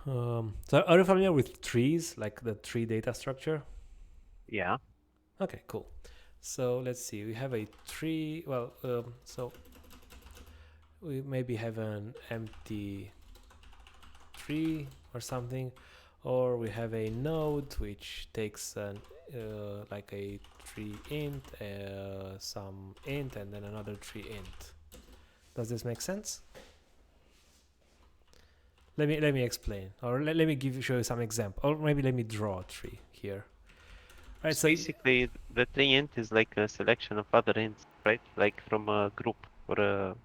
So are you familiar with trees, like the tree data structure? Yeah. Okay, cool. So let's see. We have a tree. Well, so we maybe have an empty tree or something, or we have a node which takes an like a tree int, some int, and then another tree int. Does this make sense? Let me explain, or let me show you some example, or maybe let me draw a tree here. Right. So basically, the tree int is like a selection of other ints, right? Like from a group or a.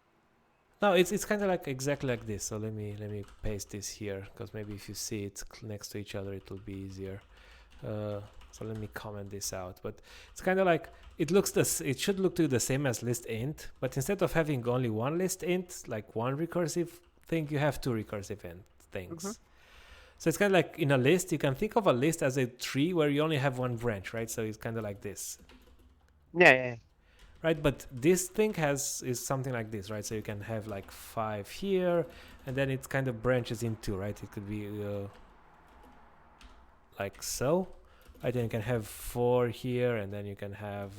No, it's kind of like exactly like this. So let me paste this here because maybe if you see it next to each other, it will be easier. So let me comment this out. But it's kind of like it should look to you the same as list int, but instead of having only one list int, like one recursive thing, you have two recursive int Mhm. things. So it's kind of like in a list, you can think of a list as a tree where you only have one branch, right? So it's kind of like this, Yeah, yeah, right? But this thing is something like this, right? So you can have like 5 here, and then it kind of branches into, right? It could be like so. Right, then you can have 4 here, and then you can have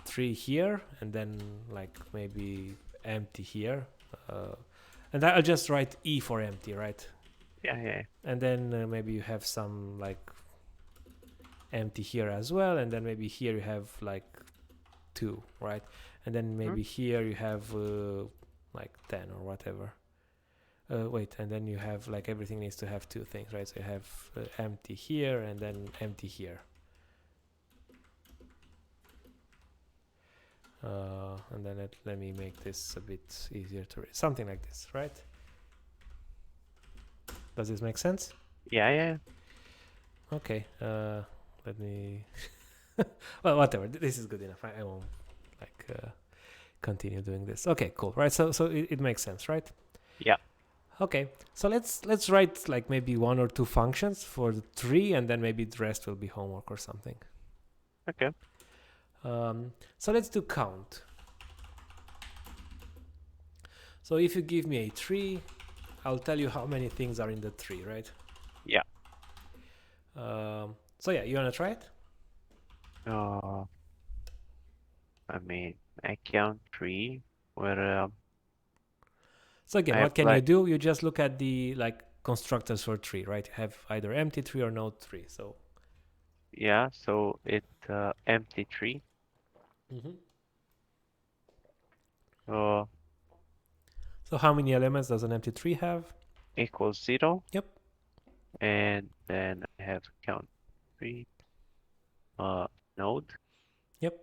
3 here, and then like maybe empty here. Uh, and I'll just write E for empty, right? yeah, yeah. And then maybe you have some like empty here as well, and then maybe here you have like 2, right? And then Mhm. maybe here you have like 10 or whatever. Wait, and then you have like everything needs to have 2 things, right? So you have empty here and then empty here. And then let me make this a bit easier to read. Something like this, right? Does this make sense? Yeah, yeah. Okay. Let me. Well, whatever. This is good enough. I won't like continue doing this. Okay, cool. Right. So it makes sense, right? Yeah. Okay. So let's write like maybe 1 or 2 functions for the tree, and then maybe the rest will be homework or something. Okay. So let's do count. So if you give me a tree, I'll tell you how many things are in the tree, right? Yeah. So yeah, you wanna try it? Uh, I mean, I count three where So again, I have what can you like, do? You just look at the like constructors for tree, right? You have either empty tree or node tree. So yeah, so it empty tree. Mhm. So so how many elements does an empty tree have? equals 0. Yep. And then I have count three uh node. Yep.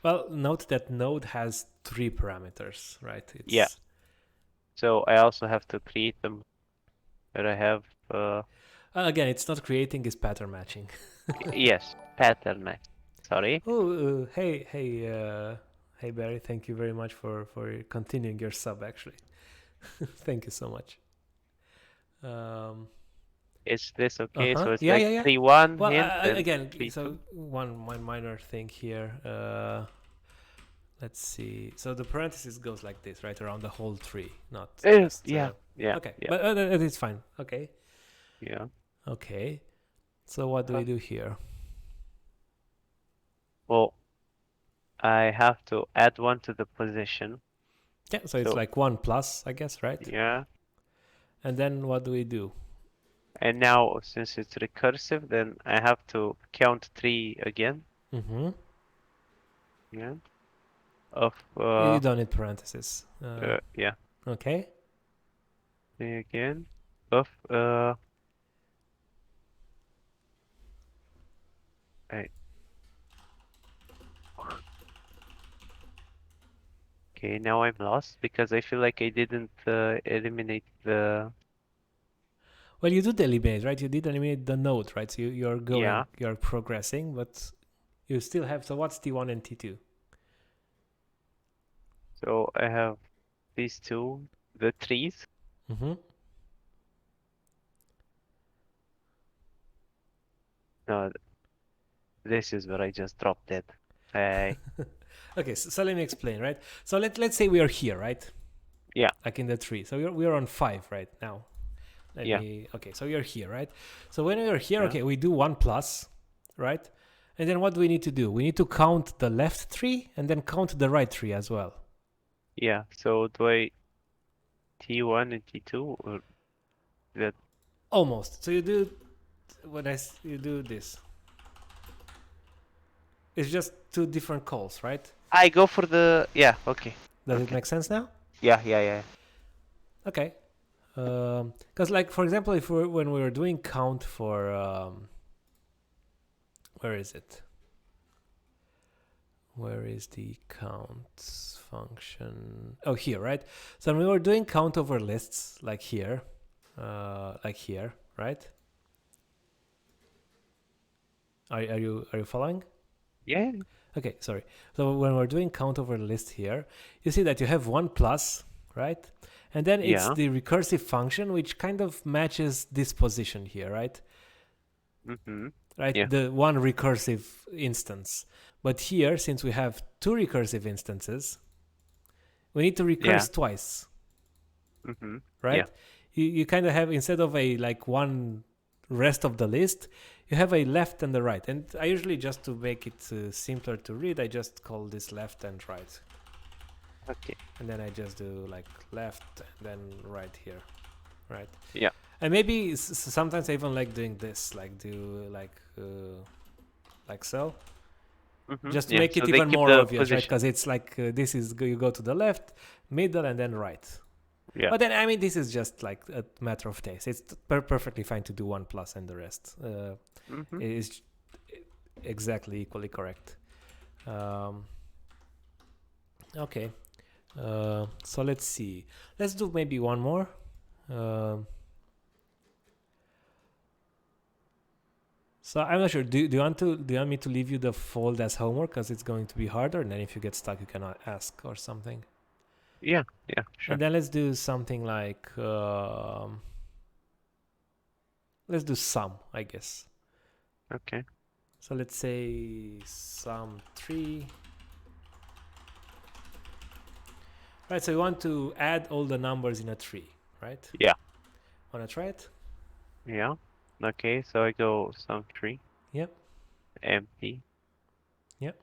Well, note that node has 3 parameters, right? Yeah. It's So I also have to create them where I have again, it's not creating, it's pattern matching. yes, pattern match. Sorry. Oh, hey Barry, thank you very much for continuing your sub. Actually, thank you so much. Um, Is this uh okay? huh. So it's Yeah, like yeah, yeah. 3-1 Well, hint and again, so 3-2. one minor thing here. Let's see. So the parenthesis goes like this, right, around the whole tree, not just. Yeah, yeah, Okay, yeah, but it's fine. Okay. yeah. Okay. So what do Uh, we do here? well, I have to add one to the position. Yeah. So it's So like 1 plus, I guess, right? yeah. And then what do we do? And now since it's recursive, then I have to count three again. Mm-hmm. Yeah. Of You don't need parentheses. yeah, Okay. three again. Of I, okay, now I'm lost because I feel like I didn't eliminate the Well, you did eliminate, right? You did eliminate the node, right? So you're yeah. going, you're progressing, but you still have. So what's T1 and T2? So I have these two, the trees. Mm-hmm. No, this is where I just dropped it. I Okay, so let me explain, right? So let's say we are here, right? Yeah. Like in the tree. So we're on 5 right now. Yeah. Okay, so you're here, right? So when we are here, Yeah. okay, we do 1 plus, right? And then what do we need to do? We need to count the left tree and then count the right tree as well. Yeah. So do I T1 and T2 or that? Almost. So you do you do this. It's just 2 different calls, right? I go for the yeah. Okay. Does it Okay. make sense now? Yeah. Yeah. Yeah. Okay. Because like for example, if when we were doing count for where is it? Where is the count function? Oh, here, right? So when we were doing count over lists, like here, right? Are you following? Yeah. Okay, sorry. So when we're doing count over list here, you see that you have 1 plus, right? And then it's Yeah. the recursive function which kind of matches this position here, right? Mm-hmm. Right, Yeah. the one recursive instance. But here, since we have 2 recursive instances, we need to recurse Yeah. twice, Mm-hmm. right? Yeah. You kind of have, instead of a like one rest of the list, you have a left and the right. And I usually, just to make it simpler to read, I just call this left and right. Okay. And then I just do like left and then right here, right? Yeah. And maybe sometimes I even like doing this, like do like so, Mm-hmm. just to Yeah. make So it they even keep more the obvious, right? position. Because it's like this is you go to the left, middle, and then right. Yeah. But then I mean, this is just like a matter of taste. It's perfectly fine to do 1 plus and the rest Mm-hmm. is exactly equally correct. Okay, so let's see. Let's do maybe one more. So I'm not sure. Do you want me to leave you the fold as homework because it's going to be harder, and then if you get stuck, you can ask or something. Yeah. Yeah. Sure. And then let's do something like let's do sum, I guess. Okay. So let's say sum 3. Right. So we want to add all the numbers in a tree, right? Yeah. Wanna try it? Yeah. Okay. So I go sum 3 Yep. empty Yep.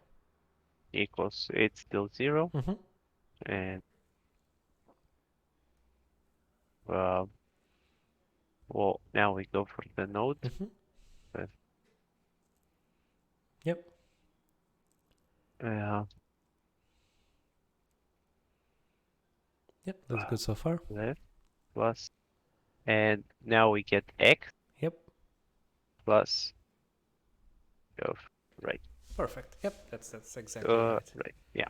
equals it's still 0 Mm-hmm. and well now we go for the node. Mm-hmm. But, Yep. Yep. Looks good so far. left plus and now we get x Yep. plus of right. Perfect. Yep. That's exactly right. Right. Yeah.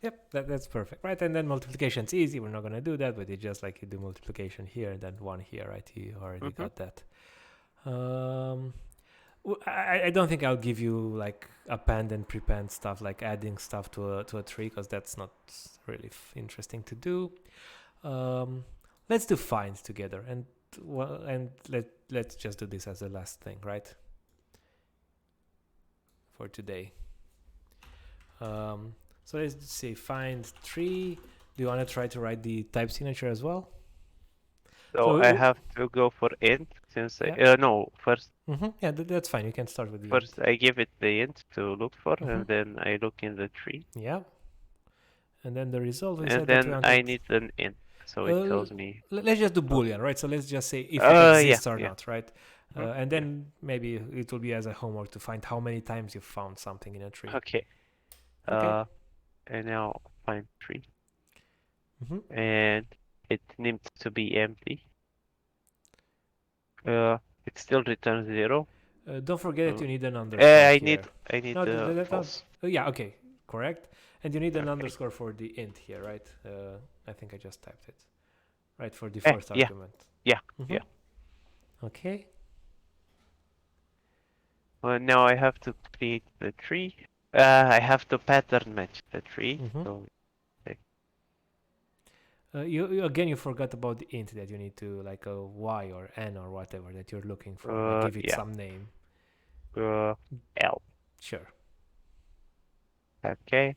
Yep, that's perfect, right? And then multiplication's easy. We're not gonna do that, but it's just like you do multiplication here and then 1 here, right? You already Mm-hmm. got that. I don't think I'll give you like append and prepend stuff, like adding stuff to a tree, because that's not really interesting to do. Let's do finds together, and let's just do this as the last thing, right? For today. So let's say find tree. Do you want to try to write the type signature as well? So I have to go for int since Yeah. no first. Yeah, that's fine. You can start with the First int. I give it the int to look for, and then I look in the tree. Yeah. And then the result we And said that we then wanted. I need an int, so it tells me. Let's just do boolean, right? So let's just say if it Yeah. exists or Yeah. not, right? Mhm. And then maybe it will be as a homework to find how many times you found something in a tree. Okay. Okay. And now find tree, Mm-hmm. and it needs to be empty. It still returns 0. Don't forget that you need an underscore I here. need No, false. oh, yeah, okay, correct. And you need an Okay. underscore for the int here, right? I think I just typed it. Right, for the first Yeah. argument. Yeah. Mm-hmm. Yeah. Okay. Well, now I have to create the tree. I have to pattern match the tree. Mm-hmm. So You forgot about the int that you need to like a y or n or whatever that you're looking for. Like give it yeah. some name. L. Sure. Okay.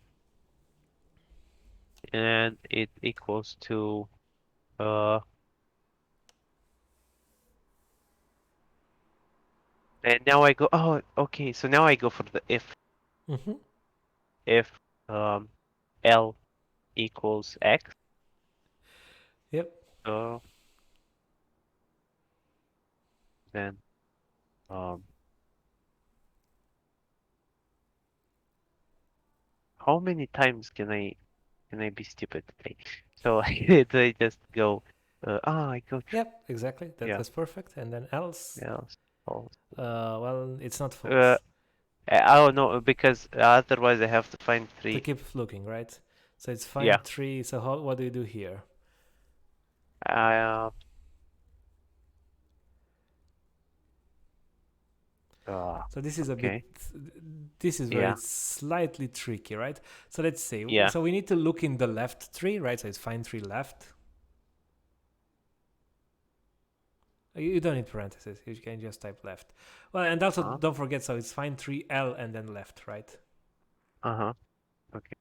And it equals to uh and now I go, oh, okay, so now I go for the Mm-hmm. if um L equals X. Yep. So then um how many times can I be stupid today? So do I just go I go Yep. Exactly. yeah, That's perfect. And then else. else false. Well, it's not Uh false. oh no, because otherwise I have to find To three. keep looking, right? So it's Yeah. find three. So what do you do here? Uh, So this is a bit. okay. This is where Yeah. it's slightly tricky, right? So let's say. Yeah. So we need to look in the left tree, right? So it's find three left. You don't need parentheses. You can just type left. Well, and also Uh-huh. don't forget. So it's find three L and then left, right? Uh-huh. Okay.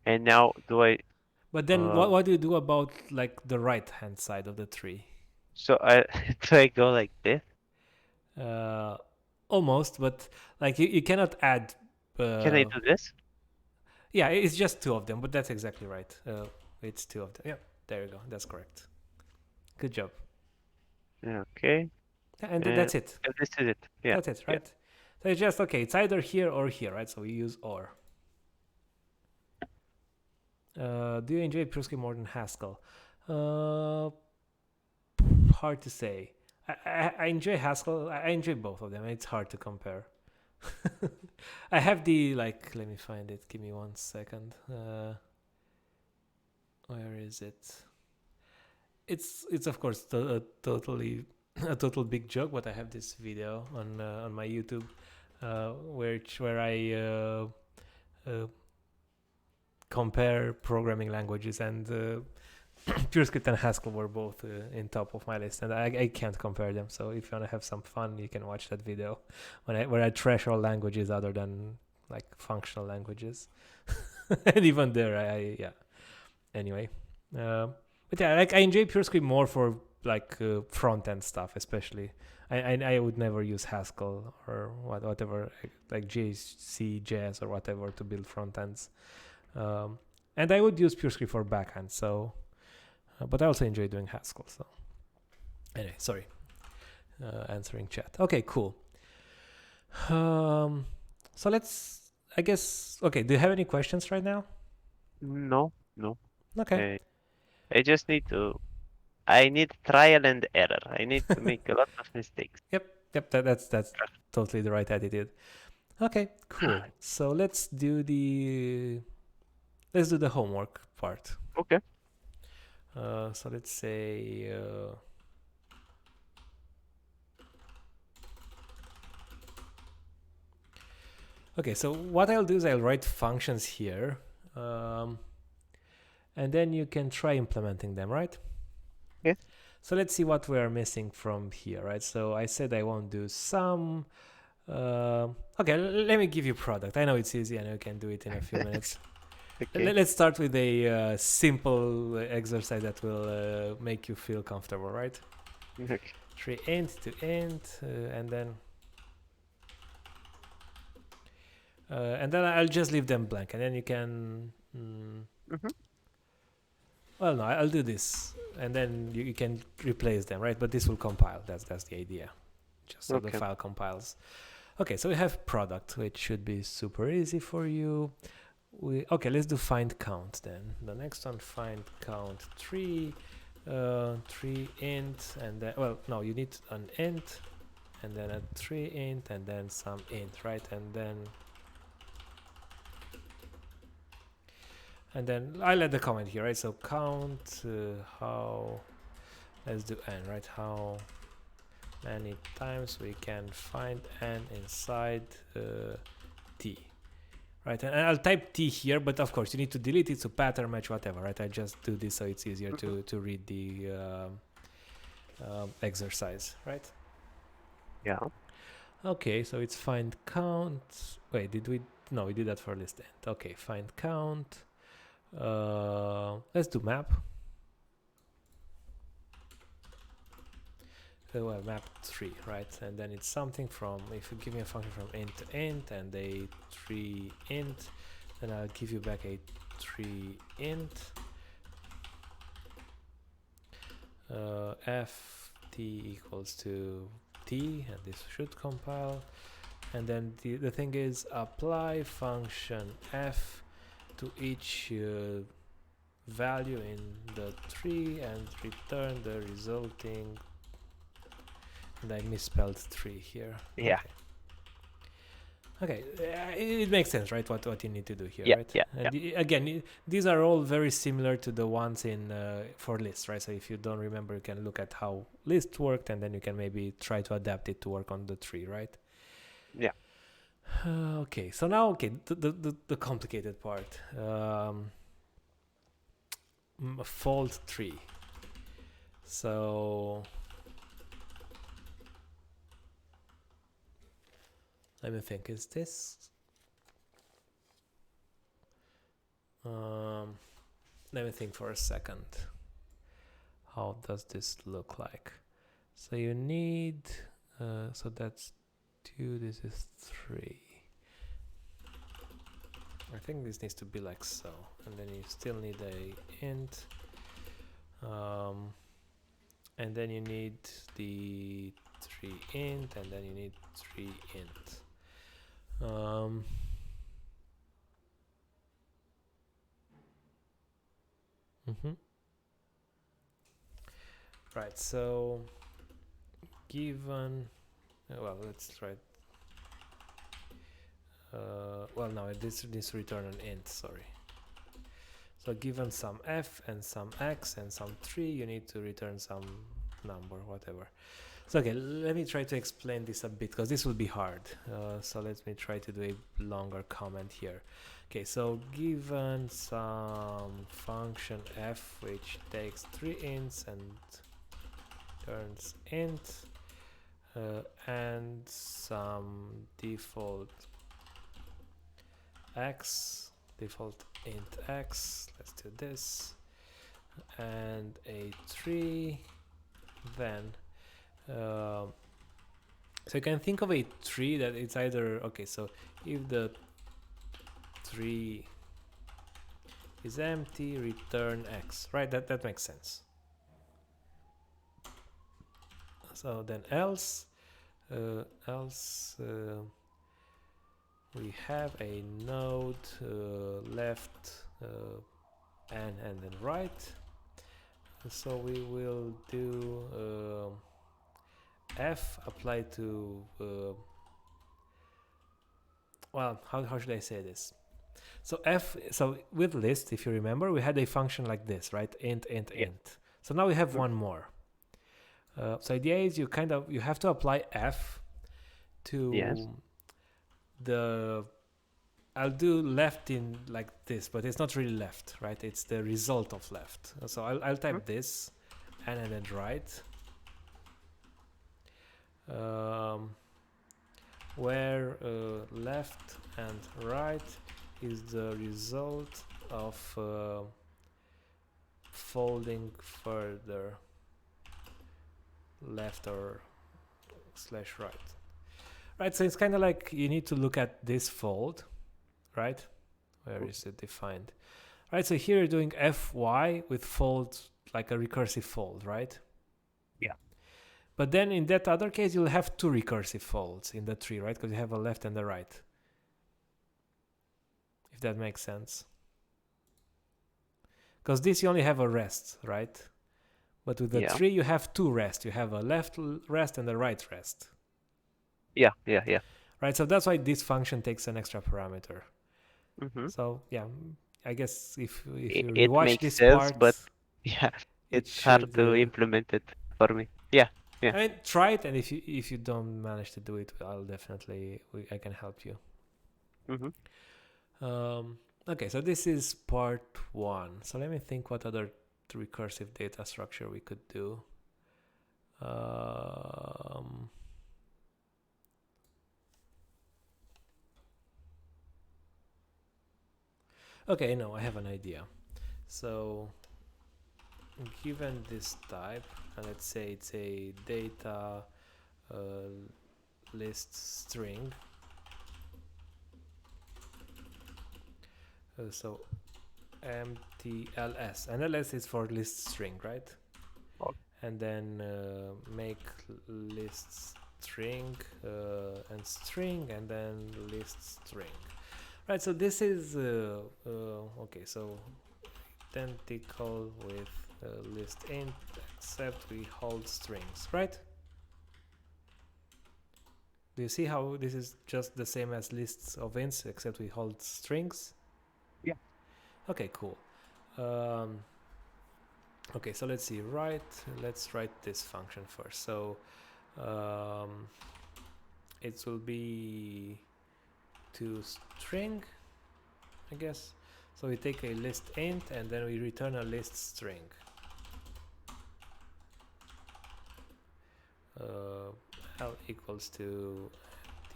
And now do I But then uh what do you do about like the right hand side of the tree? so I do I go like this? Uh, Almost, but like you cannot add. Can I Uh, do this? yeah, it's just two of them, but that's exactly right. It's two of them. Yeah, there you go. That's correct. Good job. Okay. And And that's it. this is it. Yeah. That's it, Yeah. right? So it's just okay. It's either here or here, right? So we use or. Do you enjoy Purescript more than Haskell? Uh, Hard to say. I enjoy Haskell. I enjoy both of them. It's hard to compare. I have the like. Let me find it. Give me 1 second. Where is it? It's of course totally a total big joke, but I have this video on my YouTube where I compare programming languages, and PureScript and Haskell were both in top of my list, and I can't compare them. So if you want to have some fun, you can watch that video where I trash all languages other than like functional languages, and even there, I yeah. Anyway, but yeah, like I enjoy PureScript more for like front end stuff, especially. I would never use Haskell or whatever like JS or whatever to build front ends. And I would use PureScript for backend. So, but I also enjoy doing Haskell. So, anyway, sorry, answering chat. Okay, cool. So let's. I guess. Okay. Do you have any questions right now? No, no. Okay. Uh, I need trial and error. I need to make a lot of mistakes. Yep. Yep. That's totally the right attitude. Okay. Cool. So let's do the homework part. Okay. So let's say. Okay, so what I'll do is I'll write functions here, and then you can try implementing them, right? Yes. So let's see what we are missing from here, right? So I said I won't do sum. Okay, let me give you product. I know it's easy and I can do it in a few minutes. Okay. Let's start with a simple exercise that will make you feel comfortable, right? Okay. 3 int to int, and then I'll just leave them blank, and then you can. Mm-hmm. Well, no, I'll do this, and then you can replace them, right? But this will compile. That's the idea, just so the Okay. file compiles. Okay, so we have product, which should be super easy for you. Okay, let's do find count then. The next one, find count 3, 3 int, and then no, you need an int, and then a 3 int, and then some int, right? And then I'll add the comment here, right? So count how, let's do n, right? How many times we can find n inside t, right? And I'll type t here, but of course you need to delete it to pattern match, whatever, right? I just do this so it's easier to read the exercise, right? Yeah. Okay, so it's find count. Wait, did we no, we did that for list end. Okay, find count. Let's do map. Well, map 3, right? And then it's something from, if you give me a function from int to int and a 3 int, then I'll give you back a 3 int. F t equals to t, and this should compile. And then the thing is apply function f to each value in the tree and return the resulting. And I misspelled 3 here. Yeah. Okay, it makes sense, right? What you need to do here, Yeah, right? yeah, And again, these are all very similar to the ones in for lists, right? So if you don't remember, you can look at how list worked, and then you can maybe try to adapt it to work on the tree, right? Yeah. Okay, so now, the complicated part. Fold tree. So let me think, is this? Let me think for a second. How does this look like? So you need, so that's 2, this is 3. I think this needs to be like so. And then you still need a int. And then you need the 3 int, and then you need 3 int. Right, so given, well, let's try. Well, no, this needs to return an int, sorry. So given some f and some x and some 3, you need to return some number, whatever. So okay, let me try to explain this a bit, because this will be hard. So let me try to do a longer comment here. Okay, so given some function f which takes 3 ints and turns int, and some default x, default int x, let's do this, and a 3, then so you can think of a tree that it's either, okay, so if the 3 is empty, return x, right? That makes sense. So then else we have a node left and then right. So we will do f applied to well, how should I say this? So f, so with list, if you remember, we had a function like this, right? Int. So now we have one more. So the idea is you have to apply f to the, I'll do left in like this, but it's not really left, right? It's the result of left. So I'll type this and then right, where left and right is the result of folding further left or slash right. Right, so it's kind of like you need to look at this fold, right? Where is it defined? Right, so here you're doing fy with fold, like a recursive fold, right? Yeah. But then in that other case, you'll have 2 recursive folds in the tree, right? Because you have a left and a right. If that makes sense. Because this you only have a rest, right? But with the tree, you have 2 rest. You have a left rest and a right rest. Yeah. Right, so that's why this function takes an extra parameter. Mm-hmm. So yeah, I guess if you it rewatch makes this sense, part, but yeah, it's hard to implement it for me. Yeah. I mean, try it, and if you don't manage to do it, I'll definitely I can help you. Okay, so this is part 1. So let me think what other recursive data structure we could do. Okay, no, I have an idea. So given this type, and let's say it's a data list string. So mtls, and ls is for list string, right? Okay. And then make list string and string, and then list string. Right, so this is okay, so identical with list int, except we hold strings, right? Do you see how this is just the same as lists of ints, except we hold strings? Yeah. Okay, cool. Okay, so let's see. Let's write this function first. So it will be to string, I guess. So we take a list int and then we return a list string. L equals to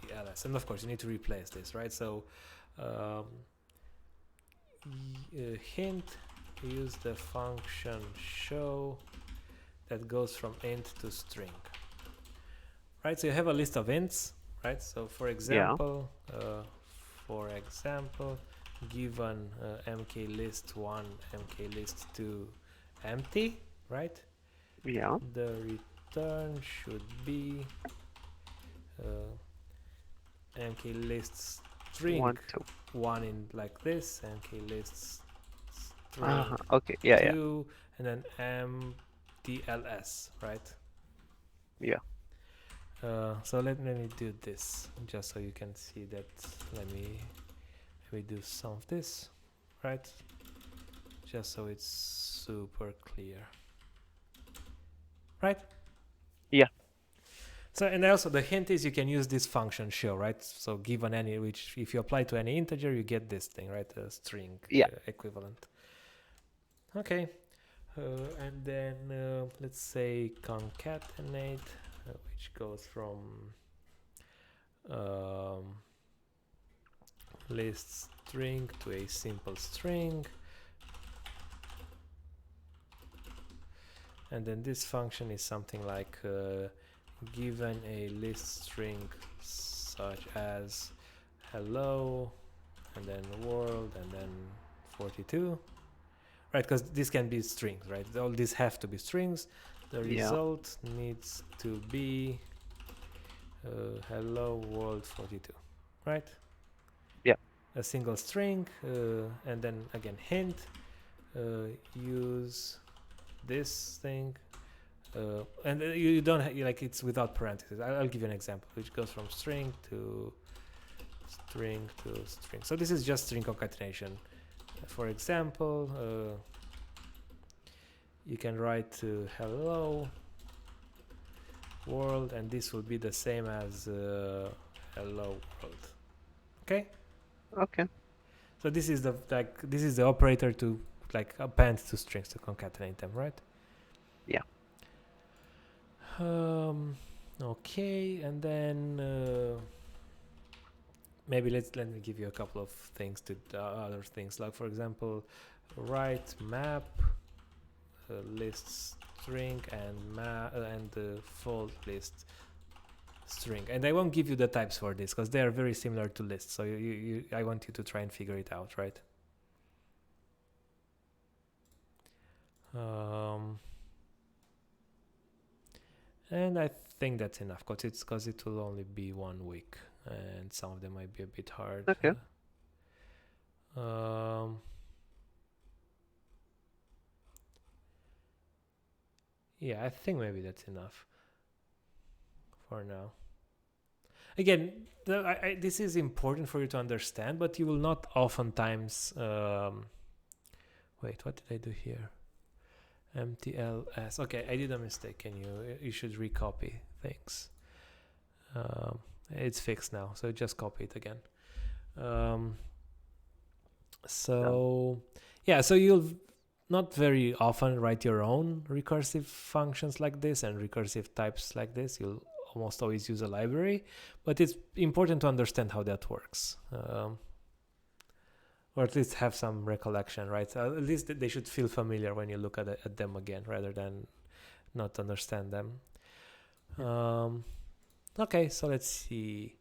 the ls, and of course you need to replace this, right? So hint, use the function show that goes from int to string, right? So you have a list of ints, right? So for example, given mklist1, mklist2 empty, right? Yeah. The return should be mklist string 1, 2. 1 in like this, mklist string Okay. Yeah. 2, and then mtls, right? Yeah. So let me do this just so you can see that. Let me do some of this, right? Just so it's super clear, right? Yeah. So, and also the hint is you can use this function show, right? So given any, which if you apply to any integer, you get this thing, right? A string equivalent. Okay. And then let's say concatenate, which goes from list string to a simple string. And then this function is something like given a list string such as hello, and then world, and then 42, right? Because this can be strings, right? All these have to be strings. The result needs to be hello world 42, right? Yeah. A single string, and then again hint, use this thing, and you don't like it's without parentheses. I'll give you an example, which goes from string to string to string. So this is just string concatenation. For example, you can write to hello world, and this will be the same as hello world. Okay. Okay. So this is the operator to like append to strings to concatenate them, right? Yeah. Okay, and then maybe let me give you a couple of things to other things, like for example, write map list string and the full list string, and I won't give you the types for this because they are very similar to lists. So I want you to try and figure it out, right? And I think that's enough because it will only be 1 week, and some of them might be a bit hard. Okay. Yeah, I think maybe that's enough for now. Again, this is important for you to understand, but you will not oftentimes. Wait, what did I do here? MTLS. Okay, I did a mistake. You should recopy things. It's fixed now, so just copy it again. Yeah, so you'll not very often write your own recursive functions like this and recursive types like this. You'll almost always use a library, but it's important to understand how that works. or at least have some recollection, right? At least they should feel familiar when you look at them again, rather than not understand them. Okay, so let's see.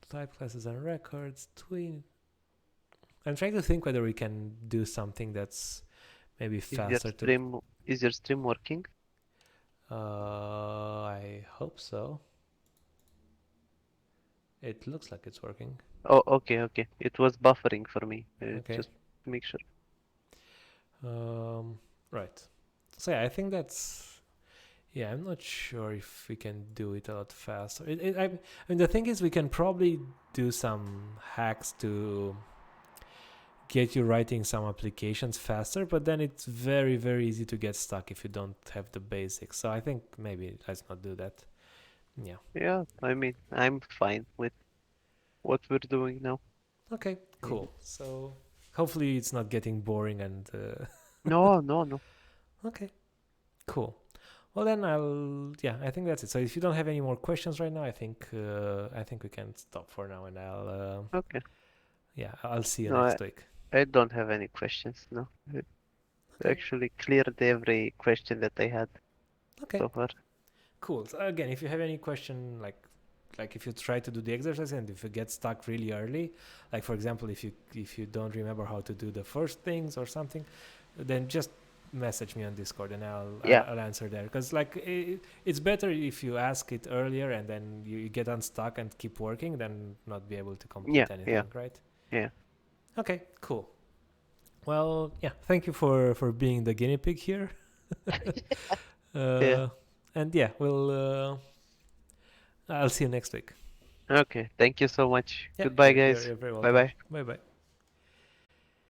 Type classes and records. Twin. I'm trying to think whether we can do something that's maybe faster to. Is your stream working? I hope so. It looks like it's working. Oh, okay, okay. It was buffering for me. Okay. Just to make sure. Right. So yeah, I think that's. Yeah, I'm not sure if we can do it a lot faster. I mean, the thing is, we can probably do some hacks to get you writing some applications faster, but then it's very, very easy to get stuck if you don't have the basics. So I think maybe let's not do that. Yeah. Yeah, I mean, I'm fine with what we're doing now. Okay, cool. So hopefully it's not getting boring and. No, no, no. Okay, cool. Well then I think that's it. So if you don't have any more questions right now, I think we can stop for now, and Okay. I'll see you No, next week. I don't have any questions. No, it Okay. actually cleared every question that I had Okay. so far. Cool. So again, if you have any question, like if you try to do the exercise and if you get stuck really early, like for example, if you don't remember how to do the first things or something, then just message me on Discord and I'll answer there, because it's better if you ask it earlier and then you get unstuck and keep working than not be able to complete anything, right? Yeah. Okay, cool. Well, yeah, thank you for being the guinea pig here. Yeah. And yeah, I'll see you next week. Okay. Thank you so much. Yeah, Goodbye, you're guys. very Bye welcome. bye. Bye bye.